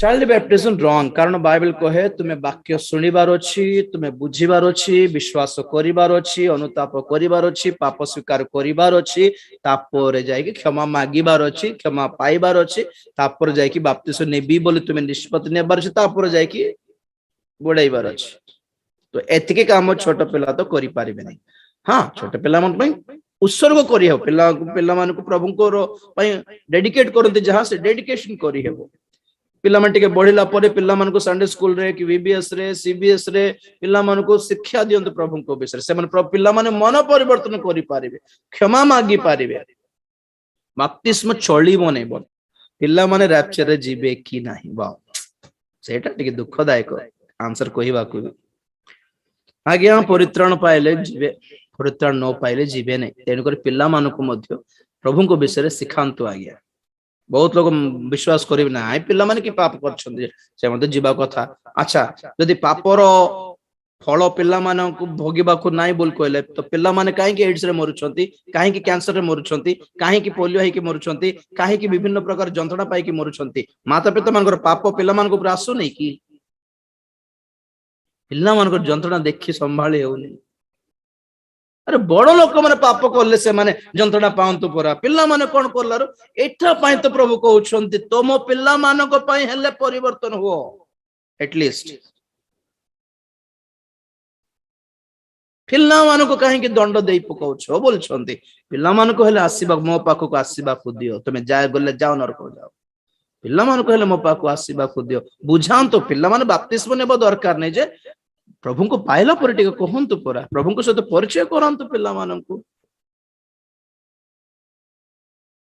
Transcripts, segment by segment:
Child baptism wrong कारण Bible कहे तुम्हें वाक्य सुनिबार अछि तुम्हें बुझिबार अछि विश्वास करिबार अछि अनुताप करिबार अछि पाप स्वीकार करिबार अछि तापर जाय कि क्षमा मागिबार अछि क्षमा पाइबार अछि तापर जाय कि बपतिस्म नेबी बोली तुम्हें निष्पत्ति नेबार अछि तापर जाय कि गोड़ाइबार अछि तो एतिके काम छोट पिला तो करि पारिबे नै हां छोट पिला मन पई उत्सर्ग करि हो पिला मान को प्रभु को पई डेडिकेट करते जहां से डेडिकेशन करि हेबो पिला मन टिके बढ़िला परे पिला मन को संडे स्कूल रे कि वीबीएस रे सीबीएस रे पिला मन को शिक्षा दियंत प्रभु को विषय से मन पिला मन मन परिवर्तन करि पारिबे क्षमा मागी पारिबे बपतिस्म चलिबो नै बोल पिला माने रैप्चर रे जीवे कि नाही वाओ सेटा टिके दुखदायक आंसर कहिबा को आज्ञा परित्राण पाइले जीवे परित्राण न पाइले जीवे नै तेन कर पिला मन को मध्य प्रभु को विषय रे सिखांतु आज्ञा बहुत लोग विश्वास करें ना पिला माने कि पाप करछन से मते जीवा कथा अच्छा यदि पापर फल पिला माने को भोगिबा को नाइ बोल कहले तो पिला माने काहे कि एड्स रे मरुछंती काहे कि कैंसर रे मरुछंती काहे कि पोलियो है कि मरुछंती काहे कि विभिन्न प्रकार जंत्रणा पाई कि मरुछंती माता पिता मानकर पाप पिला मान को आसु नै कि पिला मानकर जंत्रणा देखि संभाळी हेउनी अरे बड़ लोक माने पाप करले से माने जंत्रणा पाउंतु परा पिल्ला माने कोन करलारो एठा पई तो प्रभु कहउछंती तोमो पिल्ला मानको पई हेले परिवर्तन हो एटलीस्ट पिल्ला मानको काहे कि दंड देई पकाउछो बोलछंती पिल्ला मानको हेले आसीबा मो पाखो को आसीबा को दियो तमे जाय गले जाओ नरक जाओ पिल्ला मानको हेले मो पाखो आसीबा को दियो बुझांतो पिल्ला माने बपतिस्म नेबो दरकार नै जे प्रभु को पाइला पर टिके कहंतु परा प्रभु को सहित परिचय करंतु पिल्ला माननकु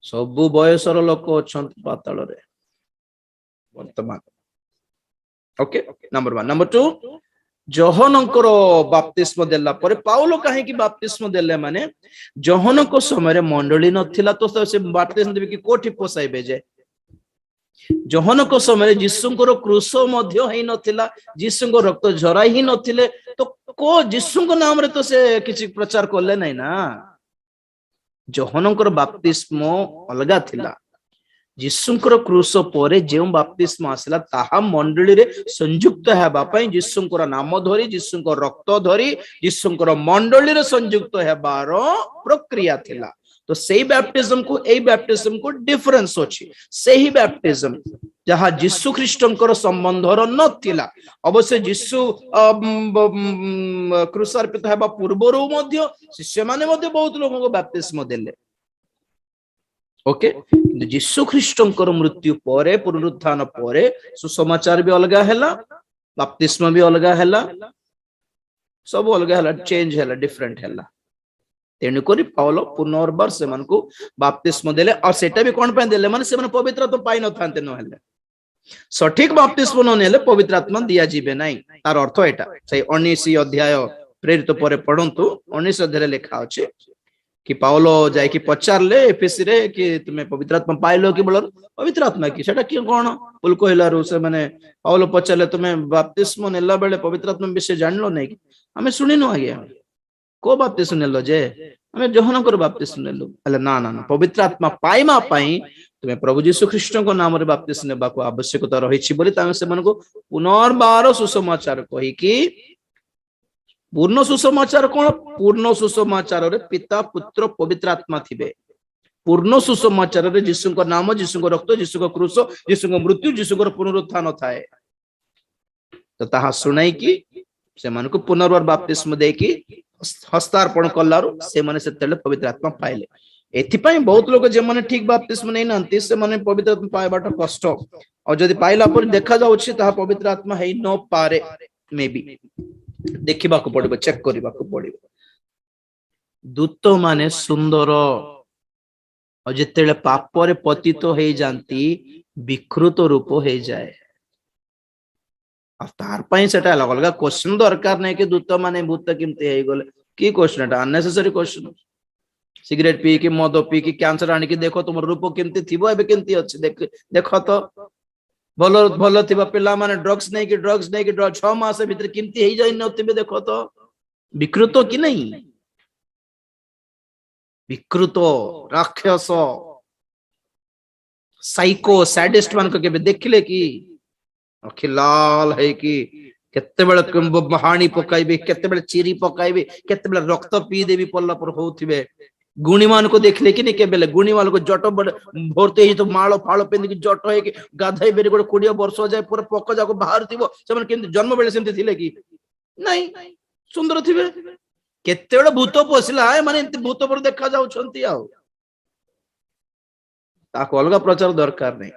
सबु बयसर लोक अछंती पाताल रे वर्तमान ओके नंबर 1 नंबर 2 जोहनकर बपतिस्म देला पर पाउलो काहे कि बपतिस्म देले माने जोहन को समय रे मंडली नथिला तो से बपतिस्म देबे कि कोठी पोसाइबे जे जोहन को समय जीशुंकर क्रूस मध्य हेई नथिला जीशुंकर रक्त झरा ही नथिले तो को जीशुंक नाम रे तो से किछि प्रचार करले नै ना जोहनकर बपतिस्म अलगा थिला जीशुंकर क्रूस परे जेउ बपतिस्म आसिला ताहा मंडली रे संयुक्त हेबा पई जीशुंकर नाम धरी जीशुंकर रक्त धरी जीशुंकर मंडली रे संयुक्त हेबारो प्रक्रिया थिला तो सेही बैप्टिज्म को एई बैप्टिज्म को डिफरेंस अछि सेही बैप्टिज्म जहां यीशु ख्रीष्टंकर संबंधर नथिला अवश्य यीशु क्रूस अर्पित हेबा पूर्वरो मध्य शिष्य माने मध्य बहुत लोगों को बैप्टिज्म देले ओके यीशु ख्रीष्टंकर मृत्यु परे पुनरुत्थान परे सुसमाचार भी अलगा हैला बैप्टिज्म भी अलगा हैला सब अलगा हैला चेंज हैला डिफरेंट हैला तेणु करी पाउलो पुनर्बार से मन को बपतिस्म देले और सेटा भी कोन पे देले माने से मन पवित्र आत्मा पाई न थांते न हेले सठिक बपतिस्म न नेले पवित्र आत्मा दिया जीवे नाही तार अर्थ एटा से 19 अध्याय प्रेरित परे पढंतु 19 अध्याय लिखा अछि कि पाउलो जाय कि पचारले एफएसी रे कि तुमे पवित्र आत्मा पाइलो कि बोल पवित्र आत्मा कि सेटा कि कोन बोल कहलारु से माने पाउलो पचारले तुमे बपतिस्म नेला बेले पवित्र आत्मा विषय जानलो नै हमें सुनिनो आगे को बपतिस्म नेलो जे हमें जोहनकर बपतिस्म नेलु अले ना ना ना पवित्र आत्मा पाइमा पाई तुमे प्रभु यीशु ख्रीष्ट को नाम रे बपतिस्म नेबा को आवश्यकता रही छि बोली तामे से मन को पुनर्बार सुसमाचार कहि कि पूर्ण सुसमाचार कोन पूर्ण सुसमाचार रे पिता पुत्र पवित्र आत्मा थिबे पूर्ण सुसमाचार रे यीशु को नाम यीशु को रक्त यीशु को क्रूस यीशु को मृत्यु यीशु को पुनरुत्थान थाए तो ताहा सुनाई कि से मन को पुनर्बार बपतिस्म दे कि हस्तार्पण कलारु से माने से तेले पवित्र आत्मा पाइले एथि पई बहुत लोग जे माने ठीक बपतिस्म नै नंती से माने पवित्र आत्मा पाइबाटा कष्ट और जदी पाइला पर देखा जाउछि ता पवित्र आत्मा हेई न पारे मे बी देखिबा को पड़िबो चेक करिबा को पड़िबो दूत माने सुंदर और जेतेले पाप रे पतित हेई जानती विकृत रूप हेई जाए तार पई सेटा अलग अलग क्वेश्चन दरकार नै कि दूत माने भूत किमते हेई गले की क्वेश्चन एटा अननेसेसरी क्वेश्चन सिगरेट पी कि मद पी कि कैंसर आनी कि देखो तुम रूप केमती थिबो एबे केमती अछि देखो तो भलो भलो थिबा पिला माने ड्रग्स नै कि 6 मास भीतर केमती हेई जाय नथिबे देखो तो विकृत कि नहीं विकृत राक्षस साइको सैडिस्ट मान को केबे देखले कि अखि लाल है कि केतेबेले हाणी पकाइबे केतेबेले चिरी पकाइबे केतेबेले रक्त पी देवी पल्ला पर होथिबे गुणी मान को देखले कि नहीं केबेले गुणी मान को जट भरते ही तो माଳ फाଳ पिंदी जट है कि गाधाई बेरे गोटे 20 वर्ष जाए पूरा पक जाको बाहर थिबो से केमति जन्म बेले सेमति थिले कि नहीं सुंदर थिबे केतेबेले भूत पसिला माने एंती भूत पर देखा जाउछंती आ ताको अलगा प्रचार दरकार नहीं।